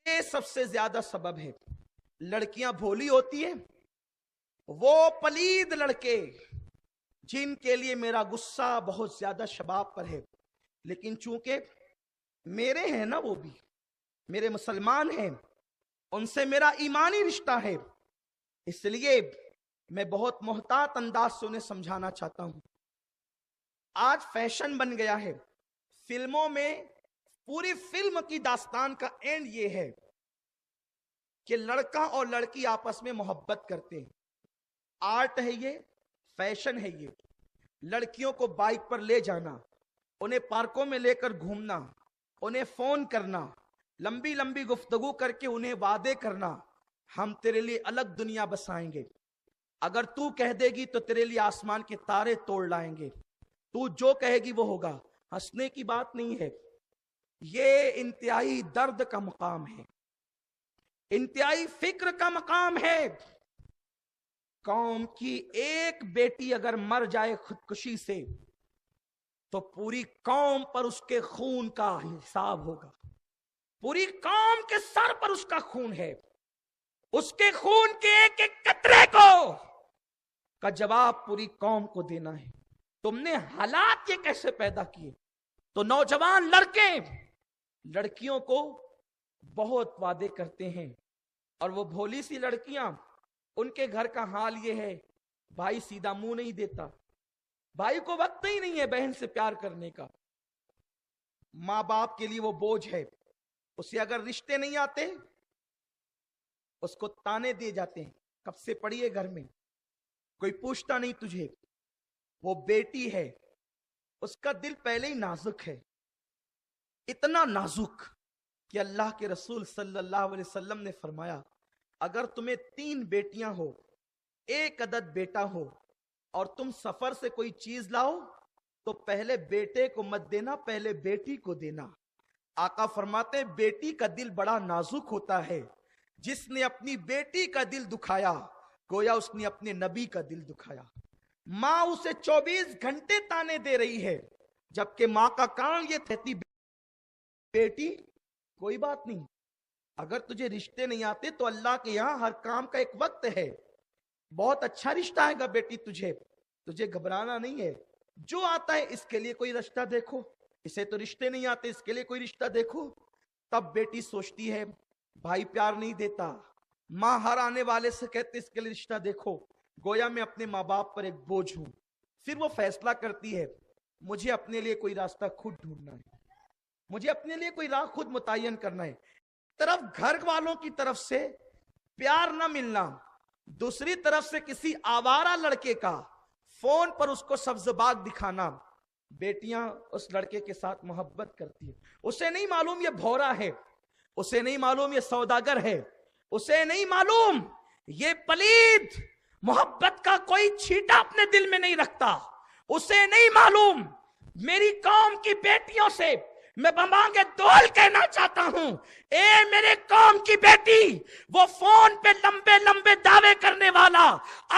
یہ سب سے زیادہ سبب ہے. لڑکیاں بھولی ہوتی ہیں، وہ پلید لڑکے جن کے لیے میرا غصہ بہت زیادہ شباب پر ہے، لیکن چونکہ میرے ہیں نا، وہ بھی میرے مسلمان ہیں، ان سے میرا ایمانی رشتہ ہے، اس لیے میں بہت محتاط انداز سے انہیں سمجھانا چاہتا ہوں. آج فیشن بن گیا ہے فلموں میں، پوری فلم کی داستان کا اینڈ یہ ہے کہ لڑکا اور لڑکی آپس میں محبت کرتے ہیں. آرٹ ہے یہ، فیشن ہے یہ. لڑکیوں کو بائک پر لے جانا، انہیں پارکوں میں لے کر گھومنا، انہیں فون کرنا، لمبی لمبی گفتگو کر کے انہیں وعدے کرنا، ہم تیرے لیے الگ دنیا بسائیں گے، اگر تو کہہ دے گی تو تیرے لیے آسمان کے تارے توڑ لائیں گے، تو جو کہے گی وہ ہوگا. ہنسنے کی بات نہیں ہے، یہ انتہائی درد کا مقام ہے، انتہائی فکر کا مقام ہے. قوم کی ایک بیٹی اگر مر جائے خودکشی سے تو پوری قوم پر اس کے خون کا حساب ہوگا. پوری قوم کے سر پر اس کا خون ہے، اس کے خون کے ایک ایک قطرے کا جواب پوری قوم کو دینا ہے. تم نے حالات یہ کیسے پیدا کیے؟ تو نوجوان لڑکے لڑکیوں کو بہت وعدے کرتے ہیں، اور وہ بھولی سی لڑکیاں، ان کے گھر کا حال یہ ہے، بھائی سیدھا منہ نہیں دیتا، بھائی کو وقت ہی نہیں ہے بہن سے پیار کرنے کا. ماں باپ کے لیے وہ بوجھ ہے، اسے اگر رشتے نہیں آتے اس کو تانے دیے جاتے ہیں، کب سے پڑی ہے گھر میں، کوئی پوچھتا نہیں تجھے. وہ بیٹی ہے، اس کا دل پہلے ہی نازک ہے، اتنا نازک کہ اللہ کے رسول صلی اللہ علیہ وسلم نے فرمایا اگر تمہیں 3 بیٹیاں ہو، 1 عدد بیٹا ہو، اور تم سفر سے کوئی چیز لاؤ تو پہلے بیٹے کو مت دینا، پہلے بیٹی کو دینا. آقا فرماتے بیٹی کا دل بڑا نازک ہوتا ہے، جس نے اپنی بیٹی کا دل دکھایا گویا اس نے اپنے نبی کا دل دکھایا. ماں اسے 24 گھنٹے تانے دے رہی ہے، جبکہ ماں کا کام یہ تھتی بیٹی کوئی بات نہیں، اگر تجھے رشتے نہیں آتے تو اللہ کے یہاں ہر کام کا ایک وقت ہے، بہت اچھا رشتہ آئے گا بیٹی، تجھے گھبرانا نہیں ہے، جو آتا ہے اس کے لیے کوئی رشتہ دیکھو، اسے تو رشتے نہیں آتے اس کے لیے کوئی رشتہ دیکھو. تب بیٹی سوچتی ہے بھائی پیار نہیں دیتا، ماں ہر آنے والے سے کہتے اس کے لیے رشتہ دیکھو، گویا میں اپنے ماں باپ پر ایک بوجھ ہوں. پھر وہ فیصلہ کرتی ہے مجھے اپنے لیے کوئی راستہ خود ڈھونڈنا ہے، مجھے اپنے لیے کوئی راہ خود متعین کرنا ہے. طرف گھر والوں کی طرف سے پیار نہ ملنا، دوسری طرف سے کسی آوارہ لڑکے کا فون پر اس کو سبز باغ دکھانا. بیٹیاں اس لڑکے کے ساتھ محبت کرتی ہیں، اسے نہیں معلوم یہ بھورا ہے، اسے نہیں معلوم یہ سوداگر ہے، اسے نہیں معلوم یہ پلید محبت کا کوئی چھیٹا اپنے دل میں نہیں رکھتا، اسے نہیں معلوم. میری قوم کی بیٹیوں سے میں بمانگے دول کہنا چاہتا ہوں، اے میرے قوم کی بیٹی، وہ فون پہ لمبے لمبے دعوے کرنے والا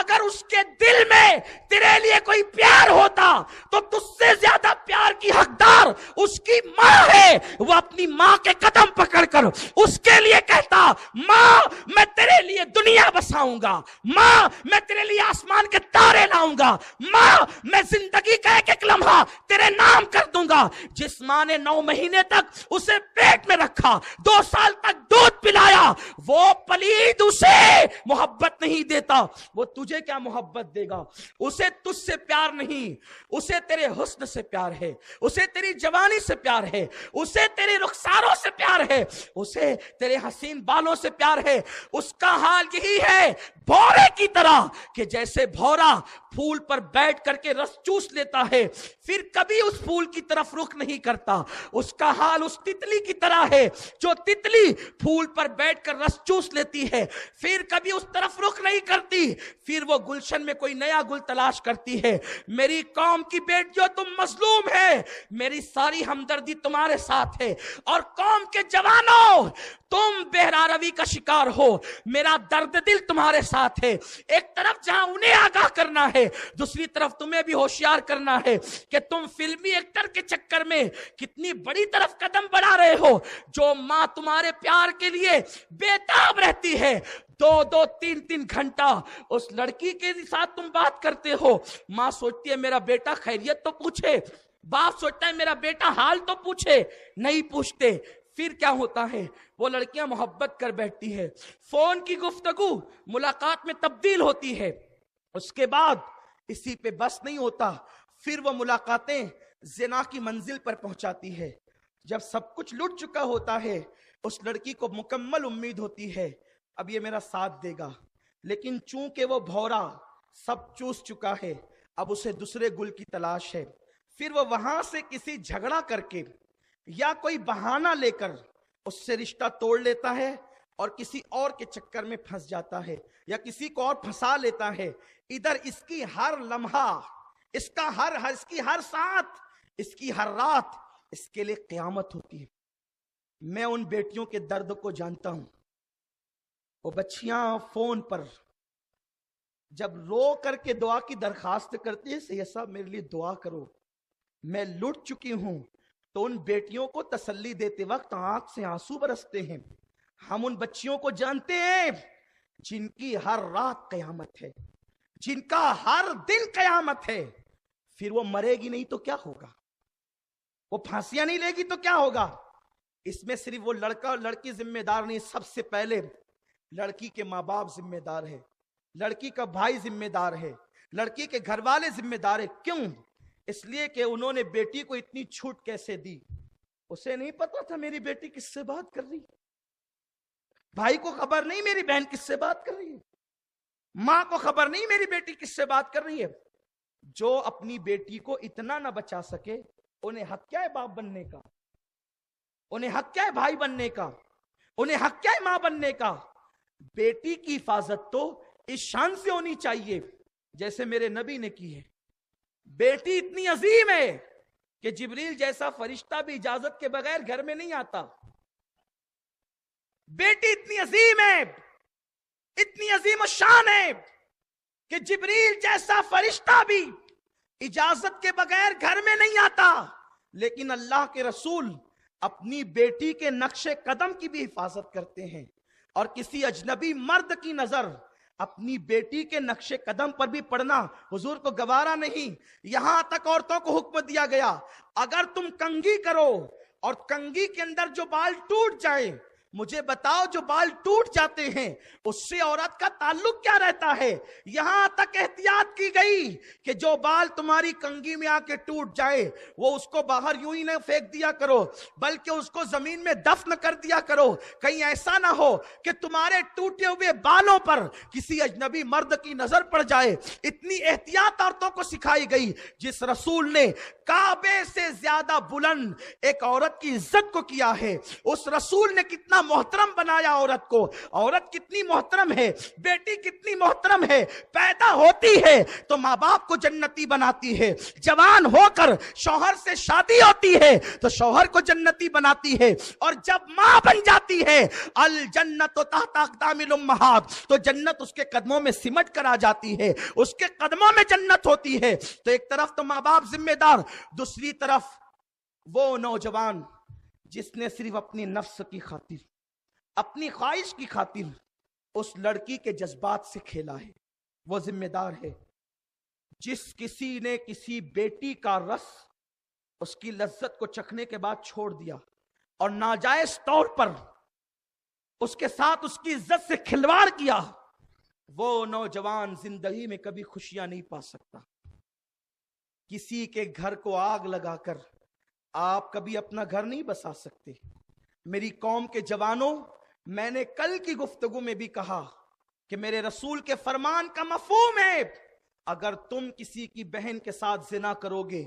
اگر اس کے دل میں تیرے لیے کوئی پیار ہوتا تو تجھ سے زیادہ پیار کی حقدار اس کی ماں ہے. وہ اپنی ماں کے قدم پکڑ کر اس کے لیے کہتا ماں میں تیرے لیے دنیا بساؤں گا، ماں میں تیرے لیے آسمان کے تارے لاؤں گا، ماں میں زندگی کا ایک ایک لمحہ تیرے نام کر دوں گا. جس ماں نے 9 مہینے تک اسے پیٹ میں رکھا، 2 سال تک دودھ پلایا، وہ پلید اسے محبت نہیں دیتا. وہ تجھے کیا محبت دے گا؟ اسے تجھ سے پیار نہیں، اسے تیرے حسن سے پیار ہے، اسے تیری جوانی سے پیار ہے، اسے تیرے رخساروں سے پیار ہے، اسے تیرے حسین بالوں سے پیار ہے. اس کا حال یہی ہے بھورے کی طرح کہ جیسے بھورا پھول پر بیٹھ کر کے رس چوس لیتا ہے پھر کبھی اس پھول کی طرف رخ نہیں کرتا، اس کا حال اس تتلی کی طرح ہے جو تتلی پھول پر بیٹھ کر رس چوس لیتی ہے پھر کبھی اس طرف رخ نہیں کرتی، پھر وہ گلشن میں کوئی نیا گل تلاش کرتی ہے۔ میری قوم کی بیٹیوں تم مظلوم ہے، میری ساری ہمدردی تمہارے ساتھ ہے، اور قوم کے جوانوں تم بہرا روی کا شکار ہو، میرا درد دل تمہارے ساتھ ہے۔ ایک طرف جہاں انہیں آگاہ کرنا ہے، دوسری طرف تمہیں بھی ہوشیار کرنا ہے کہ تم فلمی ایکٹر کے چکر میں کتنی بڑی طرف قدم بڑھا رہے ہو۔ جو ماں تمہارے پیار کے لیے بےتاب رہتی ہے، 2-2 3-3 گھنٹہ اس لڑکی کے ساتھ تم بات کرتے ہو، ماں سوچتی ہے میرا بیٹا خیریت تو پوچھے، باپ سوچتا ہے میرا بیٹا حال تو پوچھے، نہیں پوچھتے۔ پھر کیا ہوتا ہے، وہ لڑکیاں محبت کر بیٹھتی ہے، فون کی گفتگو ملاقات میں تبدیل ہوتی ہے، اس کے بعد اسی پہ بس نہیں ہوتا، پھر وہ ملاقاتیں زنا کی منزل پر پہنچاتی ہے۔ جب سب کچھ لٹ چکا ہوتا ہے، اس لڑکی کو مکمل امید ہوتی ہے اب یہ میرا ساتھ دے گا، لیکن چونکہ وہ بھورا سب چوس چکا ہے، اب اسے دوسرے گل کی تلاش ہے۔ پھر وہ وہاں سے کسی جھگڑا کر کے یا کوئی بہانہ لے کر اس سے رشتہ توڑ لیتا ہے اور کسی اور کے چکر میں پھنس جاتا ہے، یا کسی کو اور پھنسا لیتا ہے۔ ادھر اس کی ہر لمحہ، اس کی ہر ساتھ، اس کی ہر رات اس کے لیے قیامت ہوتی ہے۔ میں ان بیٹیوں کے درد کو جانتا ہوں۔ وہ بچیاں فون پر جب رو کر کے دعا کی درخواست کرتی ہیں، سید صاحب میرے لیے دعا کرو، میں لٹ چکی ہوں، تو ان بیٹیوں کو تسلی دیتے وقت آنکھ سے آنسو برستے ہیں۔ ہم ان بچیوں کو جانتے ہیں جن کی ہر رات قیامت ہے، جن کا ہر دن قیامت ہے۔ پھر وہ مرے گی نہیں تو کیا ہوگا، وہ پھانسیاں نہیں لے گی تو کیا ہوگا۔ اس میں صرف وہ لڑکا اور لڑکی ذمہ دار نہیں، سب سے پہلے لڑکی کے ماں باپ ذمہ دار ہے، لڑکی کا بھائی ذمہ دار ہے، لڑکی کے گھر والے ذمہ دار ہے۔ کیوں؟ اس لیے کہ انہوں نے بیٹی کو اتنی چھوٹ کیسے دی۔ اسے نہیں پتا تھا میری بیٹی کس سے بات کر رہی، بھائی کو خبر نہیں میری بہن کس سے بات کر رہی ہے، ماں کو خبر نہیں میری بیٹی کس سے بات کر رہی ہے۔ جو اپنی بیٹی کو اتنا نہ بچا سکے، انہیں حق کیا ہے باپ بننے کا، انہیں حق کیا ہے بھائی بننے کا، انہیں حق کیا ہے ماں بننے کا۔ بیٹی کی حفاظت تو اس شان سے ہونی چاہیے جیسے میرے نبی نے کی ہے۔ بیٹی اتنی عظیم ہے کہ جبریل جیسا فرشتہ بھی اجازت کے بغیر گھر میں نہیں آتا۔ بیٹی اتنی عظیم ہے، اتنی عظیم الشان ہے کہ جبریل جیسا فرشتہ بھی اجازت کے بغیر گھر میں نہیں آتا، لیکن اللہ کے رسول اپنی بیٹی کے نقش قدم کی بھی حفاظت کرتے ہیں، اور کسی اجنبی مرد کی نظر اپنی بیٹی کے نقش قدم پر بھی پڑنا حضور کو گوارا نہیں۔ یہاں تک عورتوں کو حکم دیا گیا، اگر تم کنگھی کرو اور کنگھی کے اندر جو بال ٹوٹ جائیں، مجھے بتاؤ جو بال ٹوٹ جاتے ہیں اس سے عورت کا تعلق کیا رہتا ہے۔ یہاں تک احتیاط کی گئی کہ جو بال تمہاری کنگھی میں آ کے ٹوٹ جائے وہ اس کو باہر یوں ہی نہ پھینک دیا کرو، بلکہ اس کو زمین میں دفن کر دیا کرو، کہیں ایسا نہ ہو کہ تمہارے ٹوٹے ہوئے بالوں پر کسی اجنبی مرد کی نظر پڑ جائے۔ اتنی احتیاط عورتوں کو سکھائی گئی۔ جس رسول نے کعبے سے زیادہ بلند ایک عورت کی عزت کو کیا ہے، اس رسول نے کتنا محترم بنایا عورت کو۔ عورت کتنی محترم ہے، بیٹی کتنی محترم ہے، پیدا ہوتی ہے تو ماں باپ کو جنتی بناتی ہے، جوان ہو کر شوہر سے شادی ہوتی ہے تو شوہر کو جنتی بناتی ہے، اور جب ماں بن جاتی ہے الجنت تحت اقدام الامہات تو جنت اس کے قدموں میں سمٹ کر آ جاتی ہے، اس کے قدموں میں جنت ہوتی ہے۔ تو ایک طرف تو ماں باپ ذمہ دار، دوسری طرف وہ نوجوان جس نے صرف اپنی نفس کی خاطر، اپنی خواہش کی خاطر اس لڑکی کے جذبات سے کھیلا ہے، وہ ذمہ دار ہے۔ جس کسی نے کسی بیٹی کا رس اس کی لذت کو چکھنے کے بعد چھوڑ دیا اور ناجائز طور پر اس کے ساتھ اس کی عزت سے کھلواڑ کیا، وہ نوجوان زندگی میں کبھی خوشیاں نہیں پا سکتا۔ کسی کے گھر کو آگ لگا کر آپ کبھی اپنا گھر نہیں بسا سکتے۔ میری قوم کے جوانوں، میں نے کل کی گفتگو میں بھی کہا کہ میرے رسول کے فرمان کا مفہوم ہے، اگر تم کسی کی بہن کے ساتھ زنا کرو گے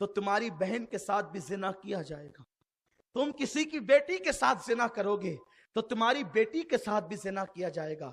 تو تمہاری بہن کے ساتھ بھی زنا کیا جائے گا، تم کسی کی بیٹی کے ساتھ زنا کرو گے تو تمہاری بیٹی کے ساتھ بھی زنا کیا جائے گا۔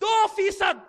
2%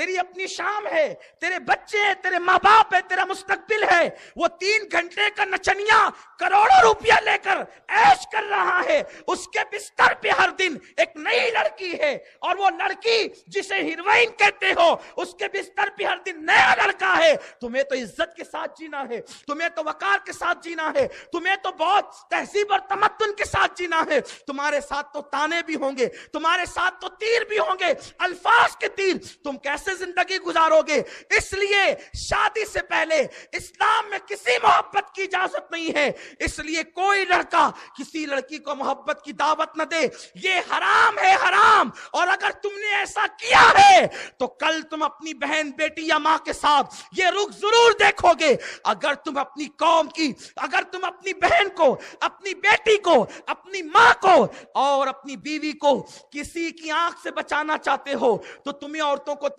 تیری اپنی شام ہے، تیرے بچے ہیں، تیرے ماں باپ ہے، تیرا مستقبل ہے، وہ 3 گھنٹے کا نچنیا کروڑوں روپیہ لے کر عیش کر رہا ہے، اس کے بستر پہ ہر دن ایک نئی لڑکی ہے، اور وہ لڑکی جسے ہیروئن کہتے ہو اس کے بستر پہ ہر دن نیا لڑکا ہے۔ تمہیں تو عزت کے ساتھ جینا ہے، تمہیں تو وقار کے ساتھ جینا ہے، تمہیں تو بہت تہذیب اور تمدن کے ساتھ جینا ہے۔ تمہارے ساتھ تو تانے بھی ہوں گے، تمہارے ساتھ تو تیر بھی ہوں گے، الفاظ کے تیر۔ تم کیسے زندگی گزارو گے؟ اس لیے شادی سے پہلے اسلام میں کسی محبت کی اجازت نہیں ہے، اس لیے کوئی لڑکا کسی لڑکی کو محبت کی دعوت نہ دے، یہ حرام ہے، حرام۔ اور اگر تم نے ایسا کیا ہے تو کل تم اپنی بہن، بیٹی یا ماں کے ساتھ یہ رخ ضرور دیکھو گے۔ اگر تم اپنی قوم کی، اگر تم اپنی بہن کو، اپنی بیٹی کو، اپنی ماں کو اور اپنی بیوی کو کسی کی آنکھ سے بچانا چاہتے ہو تو تمہیں عورتوں کو